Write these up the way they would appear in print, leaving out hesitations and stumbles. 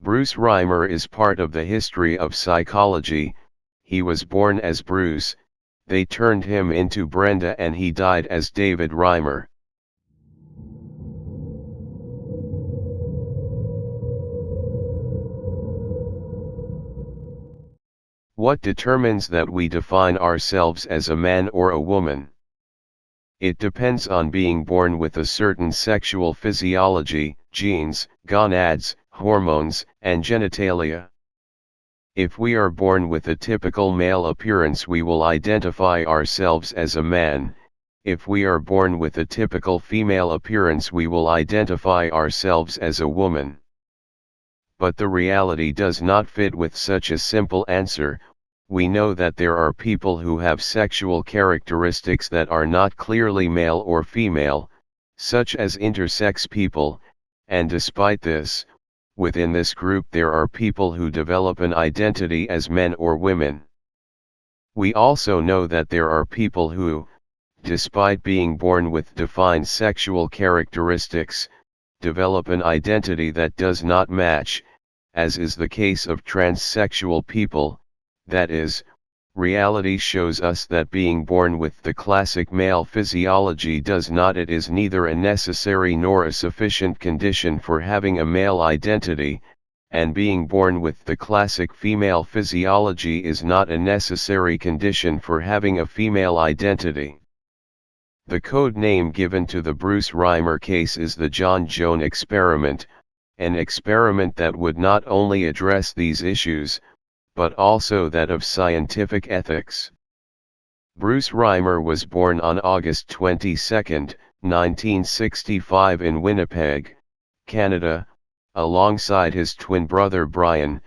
Bruce Reimer is part of the history of psychology. He was born as Bruce, they turned him into Brenda, and he died as David Reimer. What determines that we define ourselves as a man or a woman? It depends on being born with a certain sexual physiology, genes, gonads, hormones, and genitalia. If we are born with a typical male appearance, we will identify ourselves as a man. If we are born with a typical female appearance, we will identify ourselves as a woman. But the reality does not fit with such a simple answer. We know that there are people who have sexual characteristics that are not clearly male or female, such as intersex people, and despite this, within this group there are people who develop an identity as men or women. We also know that there are people who, despite being born with defined sexual characteristics, develop an identity that does not match, as is the case of transsexual people. That is, reality shows us that being born with the classic male physiology does not, it is neither a necessary nor a sufficient condition for having a male identity, and being born with the classic female physiology is not a necessary condition for having a female identity. The code name given to the Bruce Reimer case is the JOAN experiment, an experiment that would not only address these issues, but also that of scientific ethics. Bruce Reimer was born on August 22, 1965 in Winnipeg, Canada, alongside his twin brother Brian,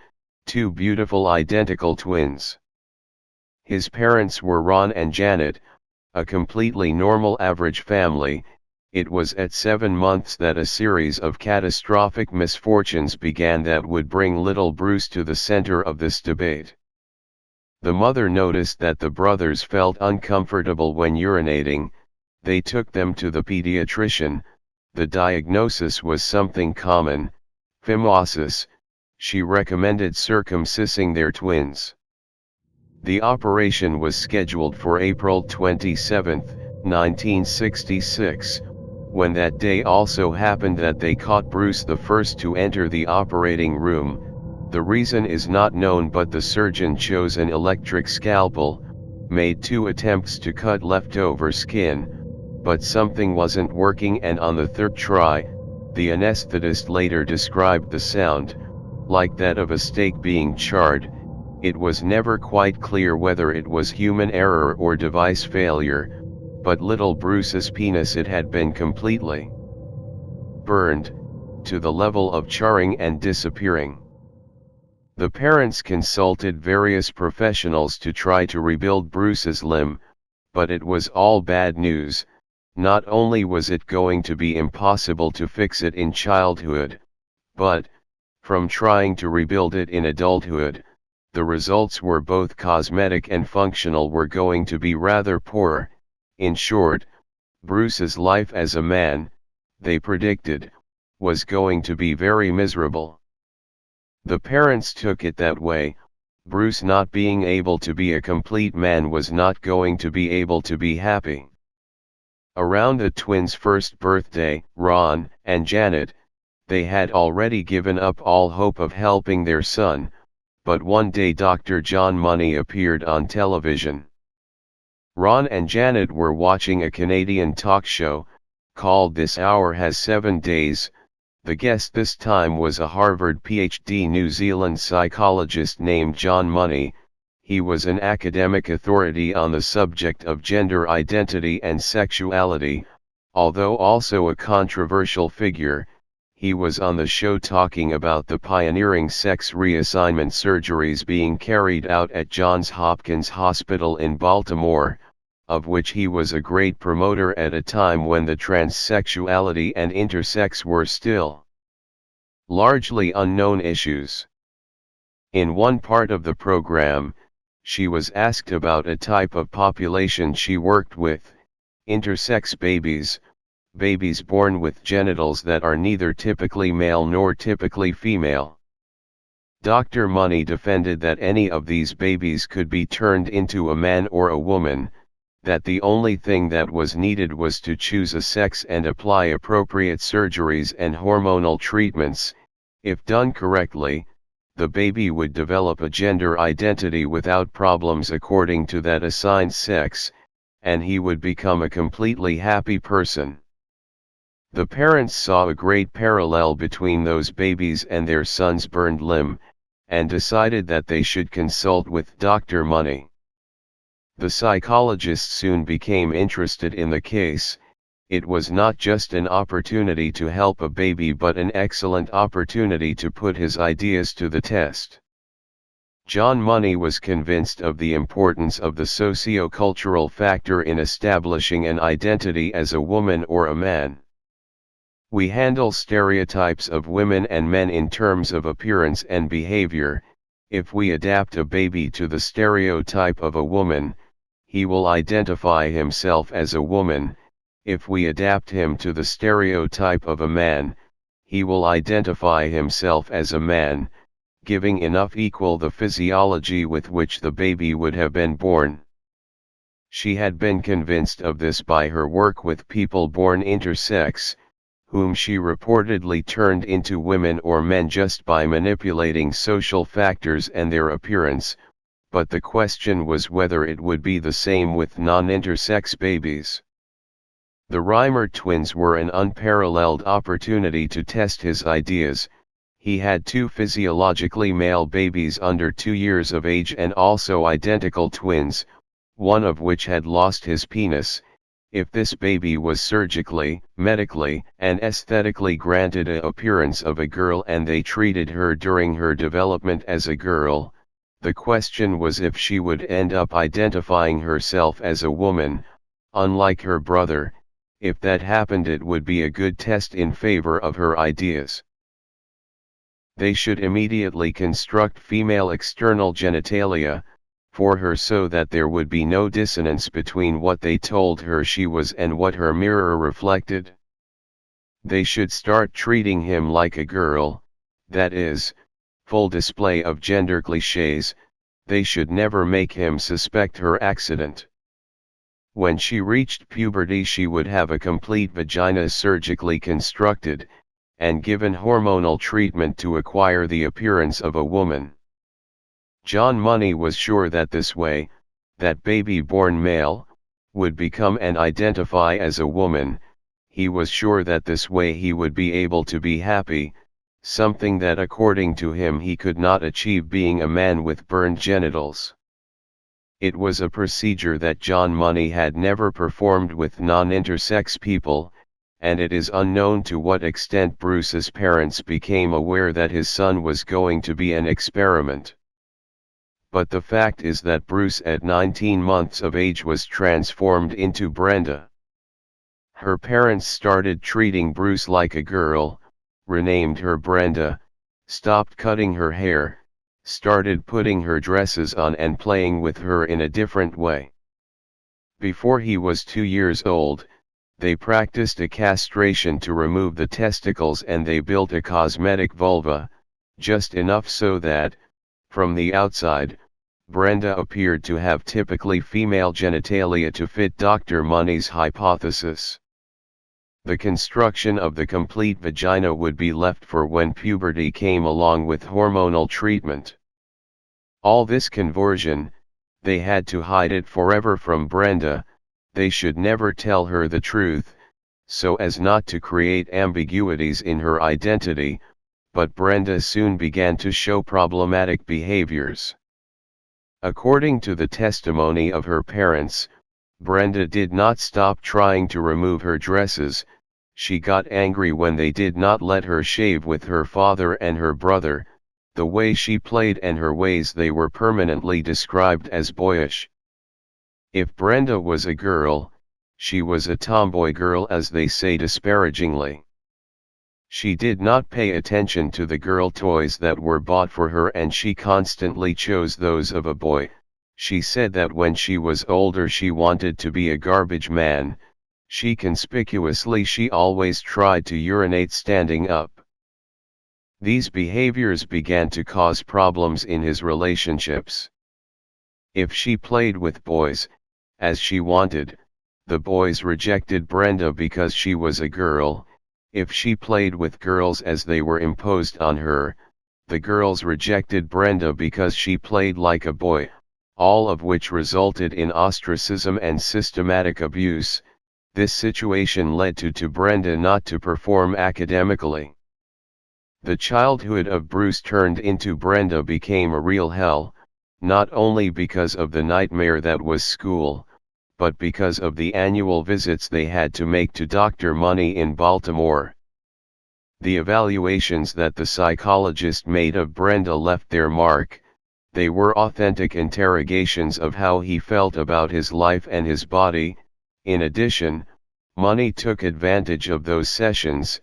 two beautiful identical twins. His parents were Ron and Janet, a completely normal average family. It was at 7 months that a series of catastrophic misfortunes began that would bring little Bruce to the center of this debate. The mother noticed that the brothers felt uncomfortable when urinating. They took them to the pediatrician. The diagnosis was something common, phimosis. She recommended circumcising their twins. The operation was scheduled for April 27, 1966. When that day also happened that they caught Bruce the first to enter the operating room. The reason is not known, but the surgeon chose an electric scalpel, made 2 attempts to cut leftover skin, but something wasn't working, and on the 3rd try, the anesthetist later described the sound, like that of a steak being charred. It was never quite clear whether it was human error or device failure, but little Bruce's penis, it had been completely burned, to the level of charring and disappearing. The parents consulted various professionals to try to rebuild Bruce's limb, but it was all bad news. Not only was it going to be impossible to fix it in childhood, but, from trying to rebuild it in adulthood, the results were both cosmetic and functional were going to be rather poor. In short, Bruce's life as a man, they predicted, was going to be very miserable. The parents took it that way. Bruce not being able to be a complete man was not going to be able to be happy. Around the twins' first birthday, Ron and Janet, they had already given up all hope of helping their son, but one day Dr. John Money appeared on television. Ron and Janet were watching a Canadian talk show, called This Hour Has 7 Days. The guest this time was a Harvard PhD New Zealand psychologist named John Money. He was an academic authority on the subject of gender identity and sexuality, although also a controversial figure. He was on the show talking about the pioneering sex reassignment surgeries being carried out at Johns Hopkins Hospital in Baltimore, of which he was a great promoter at a time when the transsexuality and intersex were still largely unknown issues. In one part of the program, she was asked about a type of population she worked with, intersex babies, babies born with genitals that are neither typically male nor typically female. Dr. Money defended that any of these babies could be turned into a man or a woman, that the only thing that was needed was to choose a sex and apply appropriate surgeries and hormonal treatments. If done correctly, the baby would develop a gender identity without problems according to that assigned sex, and he would become a completely happy person. The parents saw a great parallel between those babies and their son's burned limb, and decided that they should consult with Dr. Money. The psychologist soon became interested in the case. It was not just an opportunity to help a baby but an excellent opportunity to put his ideas to the test. John Money was convinced of the importance of the socio-cultural factor in establishing an identity as a woman or a man. We handle stereotypes of women and men in terms of appearance and behavior. If we adapt a baby to the stereotype of a woman, he will identify himself as a woman. If we adapt him to the stereotype of a man, he will identify himself as a man, giving enough equal the physiology with which the baby would have been born. She had been convinced of this by her work with people born intersex, whom she reportedly turned into women or men just by manipulating social factors and their appearance, but the question was whether it would be the same with non-intersex babies. The Reimer twins were an unparalleled opportunity to test his ideas. He had two physiologically male babies under 2 years of age and also identical twins, one of which had lost his penis. If this baby was surgically, medically, and aesthetically granted an appearance of a girl and they treated her during her development as a girl, the question was if she would end up identifying herself as a woman, unlike her brother. If that happened, it would be a good test in favor of her ideas. They should immediately construct female external genitalia for her so that there would be no dissonance between what they told her she was and what her mirror reflected. They should start treating him like a girl, that is, full display of gender cliches. They should never make him suspect her accident. When she reached puberty, she would have a complete vagina surgically constructed, and given hormonal treatment to acquire the appearance of a woman. John Money was sure that this way, that baby born male, would become and identify as a woman. He was sure that this way he would be able to be happy, something that according to him he could not achieve being a man with burned genitals. It was a procedure that John Money had never performed with non-intersex people, and it is unknown to what extent Bruce's parents became aware that his son was going to be an experiment. But the fact is that Bruce at 19 months of age was transformed into Brenda. Her parents started treating Bruce like a girl, renamed her Brenda, stopped cutting her hair, started putting her dresses on and playing with her in a different way. Before he was 2 years old, they practiced a castration to remove the testicles and they built a cosmetic vulva, just enough so that, from the outside, Brenda appeared to have typically female genitalia to fit Dr. Money's hypothesis. The construction of the complete vagina would be left for when puberty came along with hormonal treatment. All this conversion, they had to hide it forever from Brenda. They should never tell her the truth, so as not to create ambiguities in her identity, but Brenda soon began to show problematic behaviors. According to the testimony of her parents, Brenda did not stop trying to remove her dresses. She got angry when they did not let her shave with her father and her brother. The way she played and her ways, they were permanently described as boyish. If Brenda was a girl, she was a tomboy girl, as they say disparagingly. She did not pay attention to the girl toys that were bought for her and she constantly chose those of a boy. She said that when she was older she wanted to be a garbage man. She always tried to urinate standing up. These behaviors began to cause problems in his relationships. If she played with boys, as she wanted, the boys rejected Brenda because she was a girl. If she played with girls as they were imposed on her, the girls rejected Brenda because she played like a boy, all of which resulted in ostracism and systematic abuse. This situation led to Brenda not to perform academically. The childhood of Bruce turned into Brenda became a real hell, not only because of the nightmare that was school, but because of the annual visits they had to make to Dr. Money in Baltimore. The evaluations that the psychologist made of Brenda left their mark. They were authentic interrogations of how he felt about his life and his body. In addition, Money took advantage of those sessions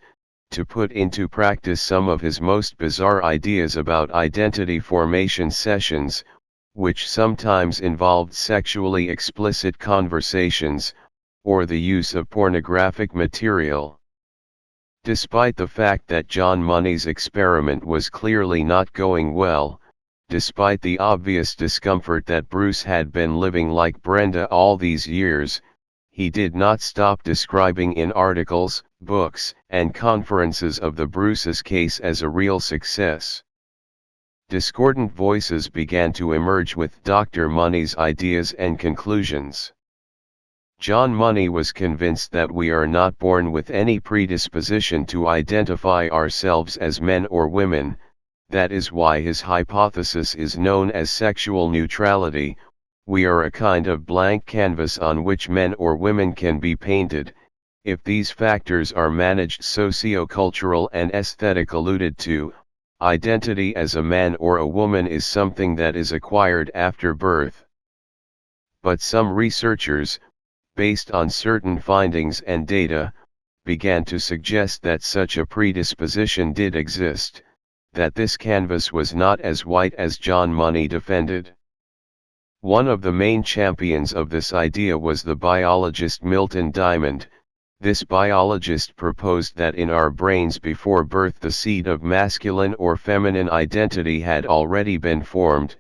to put into practice some of his most bizarre ideas about identity formation sessions, which sometimes involved sexually explicit conversations, or the use of pornographic material. Despite the fact that John Money's experiment was clearly not going well, despite the obvious discomfort that Bruce had been living like Brenda all these years, he did not stop describing in articles, books, and conferences of the Bruce's case as a real success. Discordant voices began to emerge with Dr. Money's ideas and conclusions. John Money was convinced that we are not born with any predisposition to identify ourselves as men or women. That is why his hypothesis is known as sexual neutrality. We are a kind of blank canvas on which men or women can be painted. If these factors are managed, socio-cultural and aesthetic alluded to, identity as a man or a woman is something that is acquired after birth. But some researchers, based on certain findings and data, began to suggest that such a predisposition did exist, that this canvas was not as white as John Money defended. One of the main champions of this idea was the biologist Milton Diamond. This biologist proposed that in our brains before birth the seed of masculine or feminine identity had already been formed,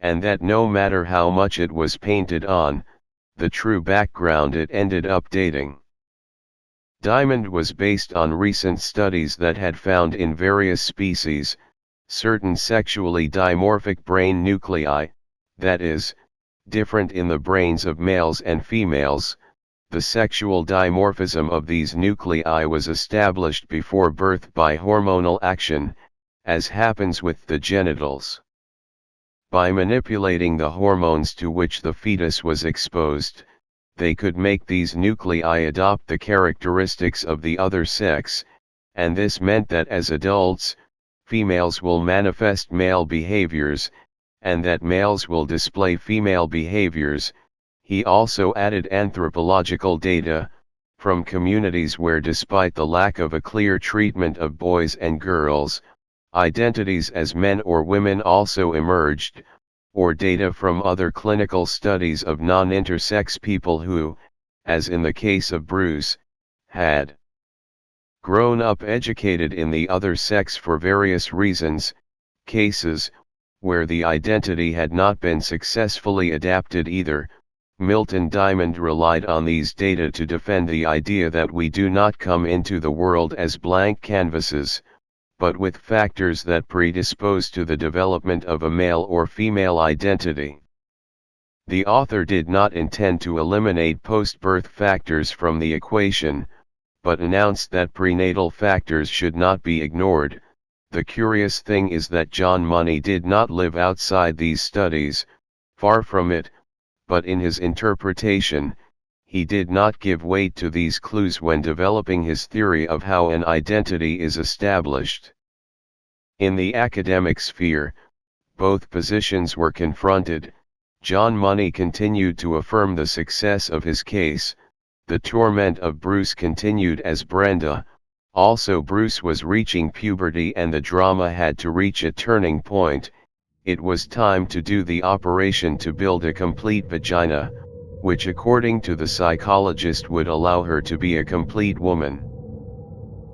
and that no matter how much it was painted on, the true background it ended up dating. Diamond was based on recent studies that had found in various species, certain sexually dimorphic brain nuclei, that is, different in the brains of males and females. The sexual dimorphism of these nuclei was established before birth by hormonal action, as happens with the genitals. By manipulating the hormones to which the fetus was exposed, they could make these nuclei adopt the characteristics of the other sex, and this meant that as adults, females will manifest male behaviors, and that males will display female behaviors. He also added anthropological data, from communities where despite the lack of a clear treatment of boys and girls, identities as men or women also emerged, or data from other clinical studies of non-intersex people who, as in the case of Bruce, had grown up educated in the other sex for various reasons, cases, where the identity had not been successfully adapted either. Milton Diamond relied on these data to defend the idea that we do not come into the world as blank canvases, but with factors that predispose to the development of a male or female identity. The author did not intend to eliminate post-birth factors from the equation, but announced that prenatal factors should not be ignored. The curious thing is that John Money did not live outside these studies, far from it, but in his interpretation, he did not give weight to these clues when developing his theory of how an identity is established. In the academic sphere, both positions were confronted. John Money continued to affirm the success of his case. The torment of Bruce continued as Brenda. Also, Bruce was reaching puberty and the drama had to reach a turning point. It was time to do the operation to build a complete vagina, which according to the psychologist would allow her to be a complete woman.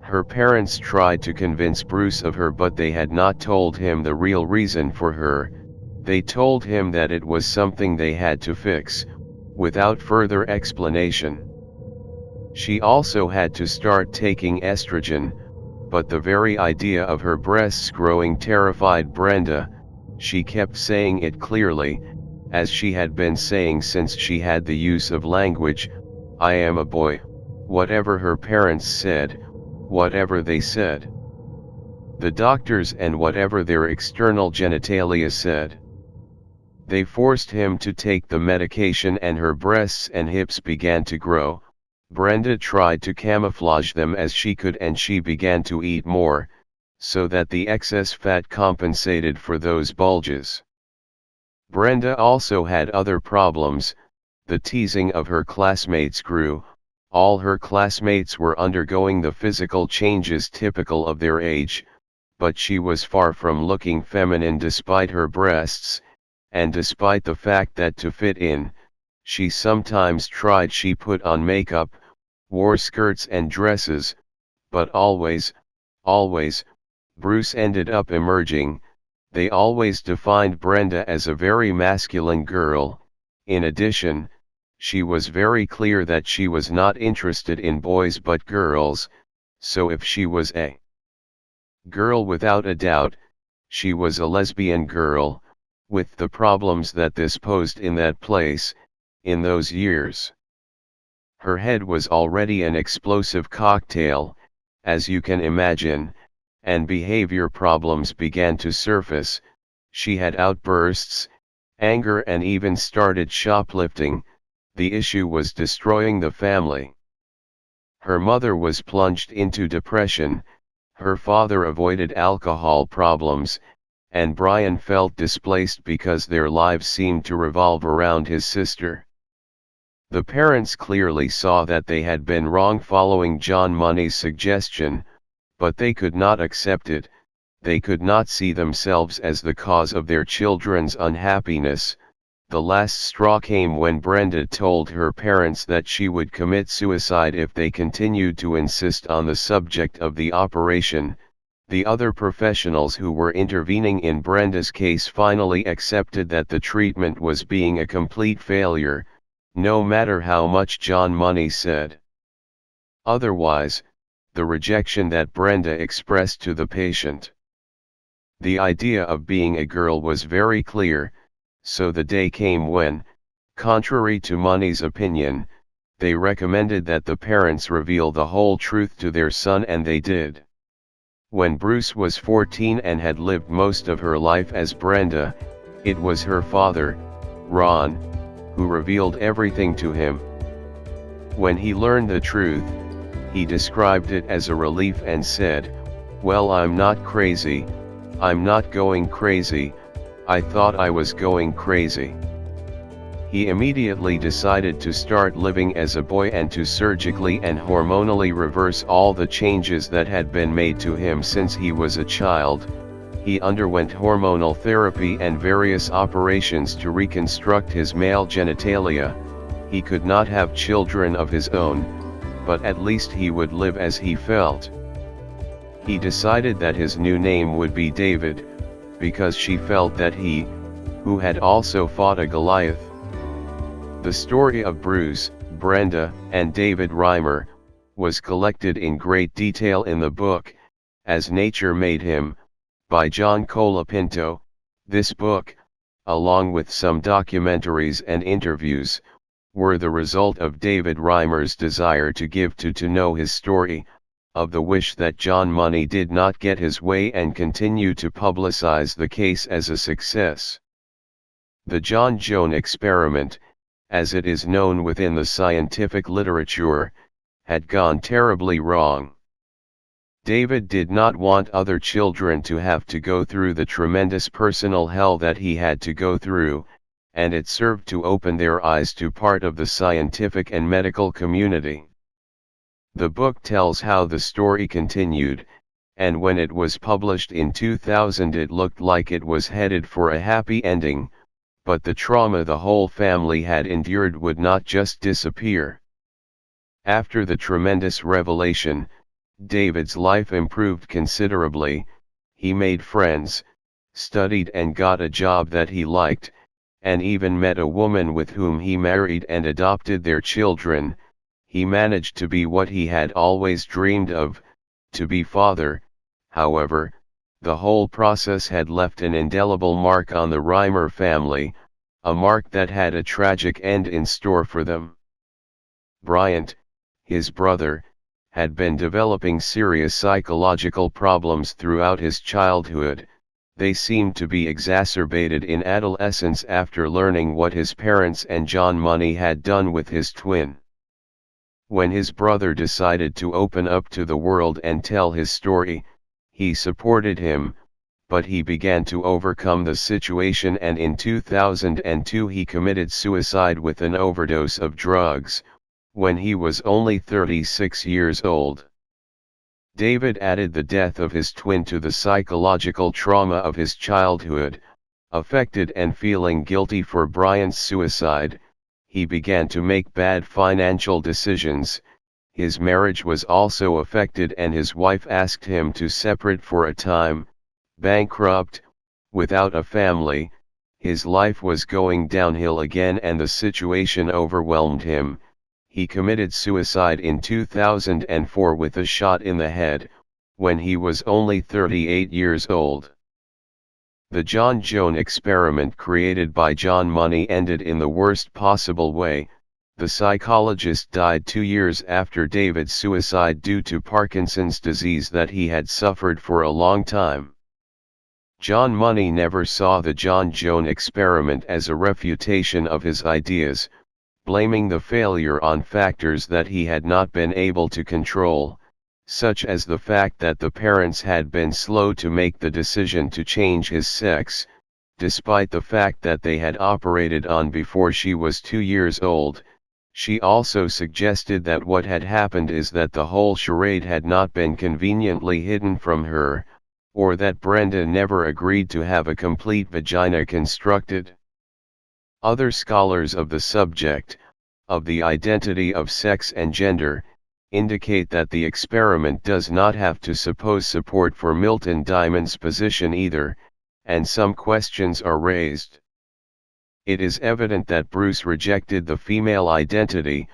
Her parents tried to convince Bruce of her, but they had not told him the real reason for her. They told him that it was something they had to fix, without further explanation. She also had to start taking estrogen, but the very idea of her breasts growing terrified Brenda. She kept saying it clearly, as she had been saying since she had the use of language, "I am a boy," whatever her parents said, whatever they said. The doctors and whatever their external genitalia said. They forced him to take the medication and her breasts and hips began to grow. Brenda tried to camouflage them as she could and she began to eat more, so that the excess fat compensated for those bulges. Brenda also had other problems. The teasing of her classmates grew. All her classmates were undergoing the physical changes typical of their age, but she was far from looking feminine despite her breasts, and despite the fact that to fit in, she sometimes she put on makeup, wore skirts and dresses, but always, Bruce ended up emerging. They always defined Brenda as a very masculine girl. In addition, she was very clear that she was not interested in boys but girls, so if she was a girl, without a doubt, she was a lesbian girl, with the problems that this posed in that place, in those years. Her head was already an explosive cocktail, as you can imagine, and behavior problems began to surface. She had outbursts, anger, and even started shoplifting. The issue was destroying the family. Her mother was plunged into depression, her father avoided alcohol problems, and Brian felt displaced because their lives seemed to revolve around his sister. The parents clearly saw that they had been wrong following John Money's suggestion, but they could not accept it. They could not see themselves as the cause of their children's unhappiness. The last straw came when Brenda told her parents that she would commit suicide if they continued to insist on the subject of the operation. The other professionals who were intervening in Brenda's case finally accepted that the treatment was being a complete failure, no matter how much John Money said otherwise, the rejection that Brenda expressed to the patient. The idea of being a girl was very clear, so the day came when, contrary to Money's opinion, they recommended that the parents reveal the whole truth to their son, and they did. When Bruce was 14 and had lived most of her life as Brenda, it was her father, Ron, who revealed everything to him. When he learned the truth, he described it as a relief and said, "Well, I'm not crazy, I'm not going crazy, I thought I was going crazy." He immediately decided to start living as a boy and to surgically and hormonally reverse all the changes that had been made to him since he was a child. He underwent hormonal therapy and various operations to reconstruct his male genitalia. He could not have children of his own, but at least he would live as he felt. He decided that his new name would be David, because she felt that he, who had also fought a Goliath. The story of Bruce, Brenda, and David Reimer was collected in great detail in the book, As Nature Made Him, by John Colapinto. This book, along with some documentaries and interviews, were the result of David Reimer's desire to give to know his story, of the wish that John Money did not get his way and continue to publicize the case as a success. The John-Joan experiment, as it is known within the scientific literature, had gone terribly wrong. David did not want other children to have to go through the tremendous personal hell that he had to go through, and it served to open their eyes to part of the scientific and medical community. The book tells how the story continued, and when it was published in 2000 it looked like it was headed for a happy ending, but the trauma the whole family had endured would not just disappear. After the tremendous revelation, David's life improved considerably. He made friends, studied and got a job that he liked, and even met a woman with whom he married and adopted their children. He managed to be what he had always dreamed of, to be father. However, the whole process had left an indelible mark on the Reimer family, a mark that had a tragic end in store for them. Bryant, his brother, had been developing serious psychological problems throughout his childhood. They seemed to be exacerbated in adolescence after learning what his parents and John Money had done with his twin. When his brother decided to open up to the world and tell his story, he supported him, but he began to overcome the situation, and in 2002 he committed suicide with an overdose of drugs, when he was only 36 years old. David added the death of his twin to the psychological trauma of his childhood. Affected and feeling guilty for Bryant's suicide, he began to make bad financial decisions. His marriage was also affected and his wife asked him to separate for a time. Bankrupt, without a family, his life was going downhill again and the situation overwhelmed him. He committed suicide in 2004 with a shot in the head, when he was only 38 years old. The JOAN experiment created by John Money ended in the worst possible way. The psychologist died 2 years after David's suicide due to Parkinson's disease that he had suffered for a long time. John Money never saw the JOAN experiment as a refutation of his ideas, blaming the failure on factors that he had not been able to control, such as the fact that the parents had been slow to make the decision to change his sex, despite the fact that they had operated on before she was 2 years old. She also suggested that what had happened is that the whole charade had not been conveniently hidden from her, or that Brenda never agreed to have a complete vagina constructed. Other scholars of the subject, of the identity of sex and gender, indicate that the experiment does not have to suppose support for Milton Diamond's position either, and some questions are raised. It is evident that Bruce rejected the female identity.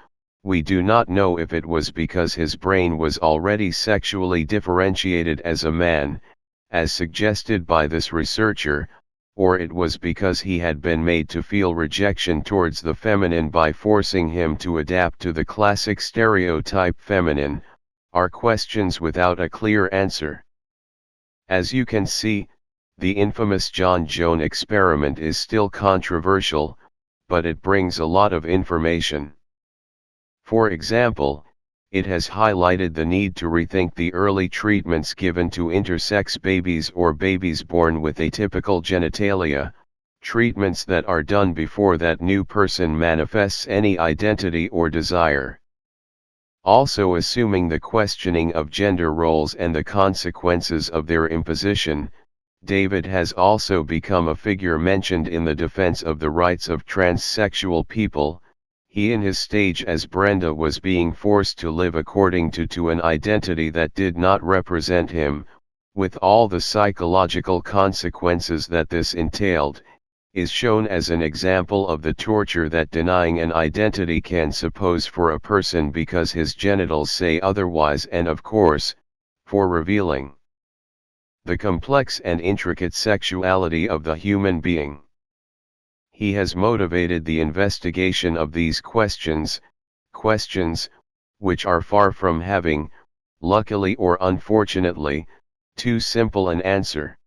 We do not know if it was because his brain was already sexually differentiated as a man, as suggested by this researcher, or it was because he had been made to feel rejection towards the feminine by forcing him to adapt to the classic stereotype feminine, are questions without a clear answer. As you can see, the infamous JOAN experiment is still controversial, but it brings a lot of information. For example, it has highlighted the need to rethink the early treatments given to intersex babies or babies born with atypical genitalia, treatments that are done before that new person manifests any identity or desire. Also assuming the questioning of gender roles and the consequences of their imposition, David has also become a figure mentioned in the defense of the rights of transsexual people. He in his stage as Brenda was being forced to live according to an identity that did not represent him, with all the psychological consequences that this entailed, is shown as an example of the torture that denying an identity can suppose for a person because his genitals say otherwise, and of course, for revealing the complex and intricate sexuality of the human being. He has motivated the investigation of these questions, which are far from having, luckily or unfortunately, too simple an answer.